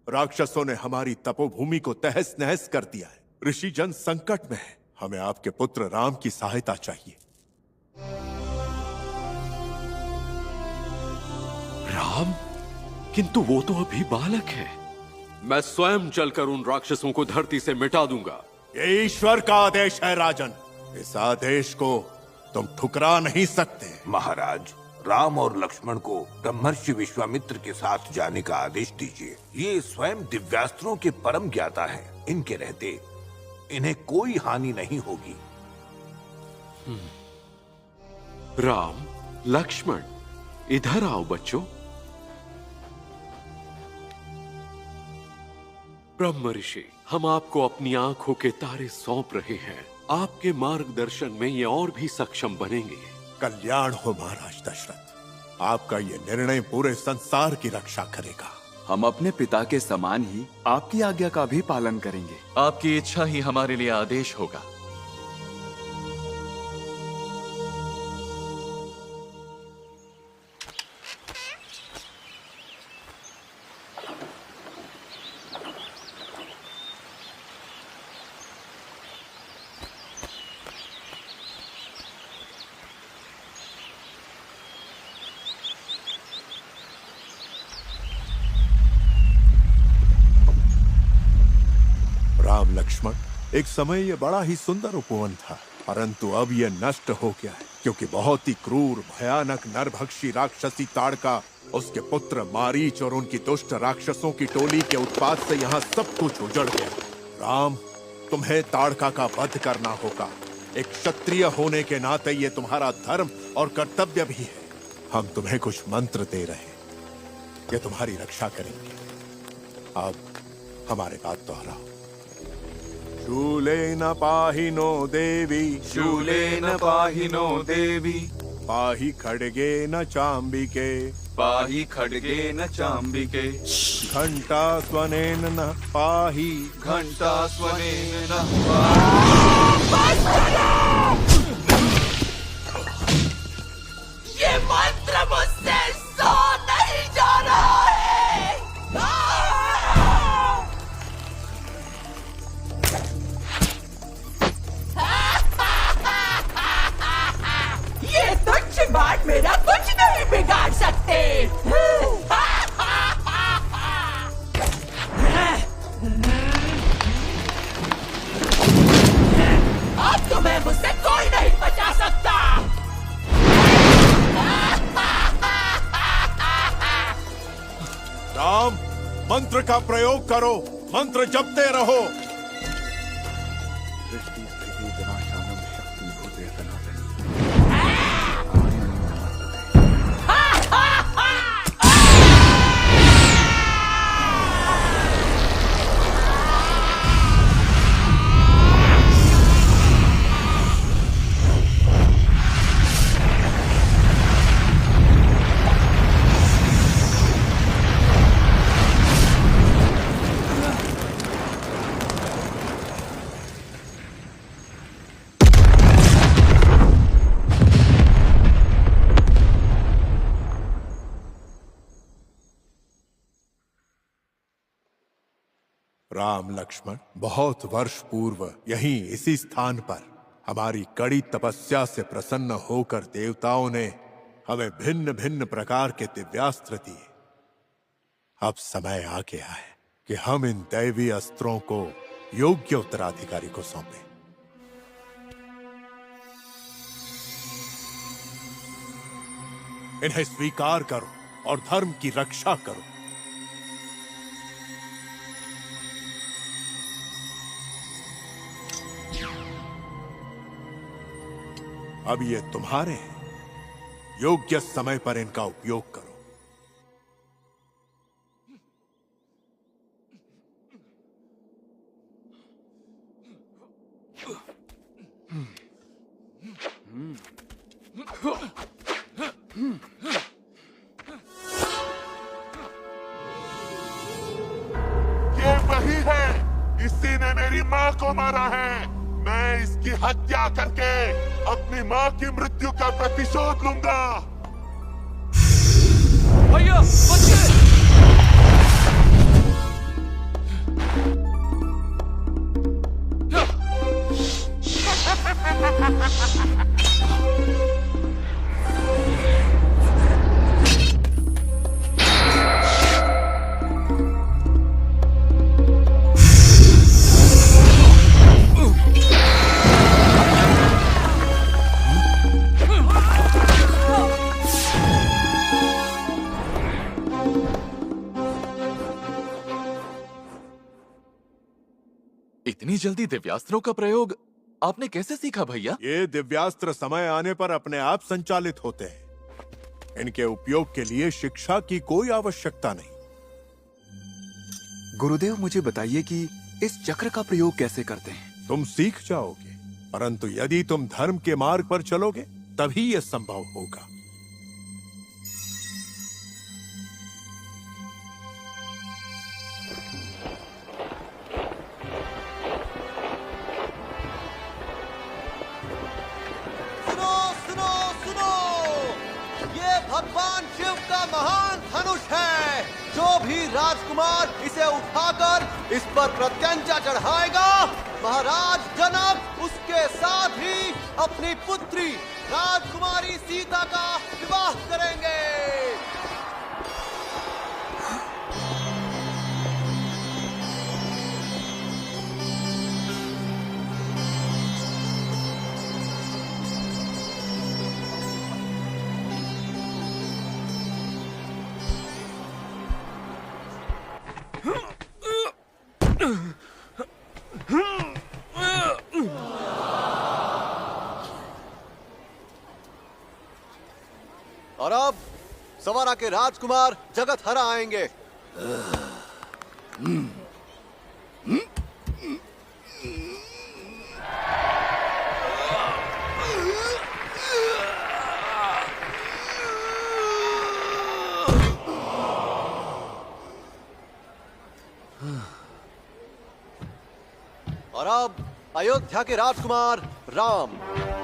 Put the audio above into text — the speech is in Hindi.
राक्षसों ने हमारी तपोभूमि को तहस नहस कर दिया है। ऋषि जन संकट में है। हमें आपके पुत्र राम की सहायता चाहिए। राम? किंतु वो तो अभी बालक है। मैं स्वयं चलकर उन राक्षसों को धरती से मिटा दूंगा। ये ईश्वर का आदेश है राजन। इस आदेश को तुम ठुकरा नहीं सकते। महाराज, राम और लक्ष्मण को ब्रह्मर्षि विश्वामित्र के साथ जाने का आदेश दीजिए। ये स्वयं दिव्यास्त्रों के परम ज्ञाता हैं। इनके रहते इन्हें कोई हानि नहीं होगी। राम, लक्ष्मण, इधर आओ बच्चों। ब्रह्म ऋषि, हम आपको अपनी आंखों के तारे सौंप रहे हैं। आपके मार्गदर्शन में ये और भी सक्षम बनेंगे। कल्याण हो महाराज दशरथ। आपका ये निर्णय पूरे संसार की रक्षा करेगा। हम अपने पिता के समान ही आपकी आज्ञा का भी पालन करेंगे। आपकी इच्छा ही हमारे लिए आदेश होगा। राम लक्ष्मण, एक समय ये बड़ा ही सुंदर उपवन था, परंतु अब ये नष्ट हो गया है, क्योंकि बहुत ही क्रूर भयानक नरभक्षी राक्षसी ताड़का, उसके पुत्र मारीच और उनकी दुष्ट राक्षसों की टोली के उत्पात से यहाँ सब कुछ उजड़ गया। राम, तुम्हें ताड़का का वध करना होगा। एक क्षत्रिय होने के नाते ये तुम्हारा धर्म और कर्तव्य भी है। हम तुम्हें कुछ मंत्र दे रहे हैं, ये तुम्हारी रक्षा करेंगे। अब हमारे बात दोहराओ। शूलेन पाहिनो देवी, शूलेन पाहिनो देवी, पाहि खड्गेन चाम्बिके, पाहि खड्गेन चाम्बिके, घंटा स्वनेन न पाहि, घंटा स्वनेन ये मंत्र मुझसे सो नहीं जा रहा है। ये तुच्छ बात मेरा कुछ नहीं बिगाड़ सकते। अब तुम्हें मुझसे कोई नहीं बचा सकता। राम, मंत्र का प्रयोग करो, मंत्र जपते रहो। राम लक्ष्मण, बहुत वर्ष पूर्व यहीं इसी स्थान पर हमारी कड़ी तपस्या से प्रसन्न होकर देवताओं ने हमें भिन्न भिन्न प्रकार के दिव्यास्त्र दिए। अब समय आ गया है कि हम इन दैवी अस्त्रों को योग्य उत्तराधिकारी को सौंपें। इन्हें स्वीकार करो और धर्म की रक्षा करो। अब ये तुम्हारे हैं, योग्य समय पर इनका उपयोग करो। ये वही है, इसी ने मेरी माँ को मारा है। मैं इसकी हत्या करके अपनी माँ की मृत्यु का प्रतिशोध लूंगा। भैया बच्चे! इतनी जल्दी दिव्यास्त्रों का प्रयोग आपने कैसे सीखा भैया? ये दिव्यास्त्र समय आने पर अपने आप संचालित होते हैं। इनके उपयोग के लिए शिक्षा की कोई आवश्यकता नहीं। गुरुदेव, मुझे बताइए कि इस चक्र का प्रयोग कैसे करते हैं? तुम सीख जाओगे, परंतु यदि तुम धर्म के मार्ग पर चलोगे तभी यह संभव होगा। सुनो सुनो सुनो, ये भगवान शिव का महान धनुष है। जो भी राजकुमार इसे उठाकर इस पर प्रत्यंचा चढ़ाएगा, महाराज जनक उसके साथ ही अपनी पुत्री राजकुमारी सीता का विवाह करेंगे। और अब सवारा के राजकुमार जगत हरा आएंगे। और अब अयोध्या के राजकुमार राम।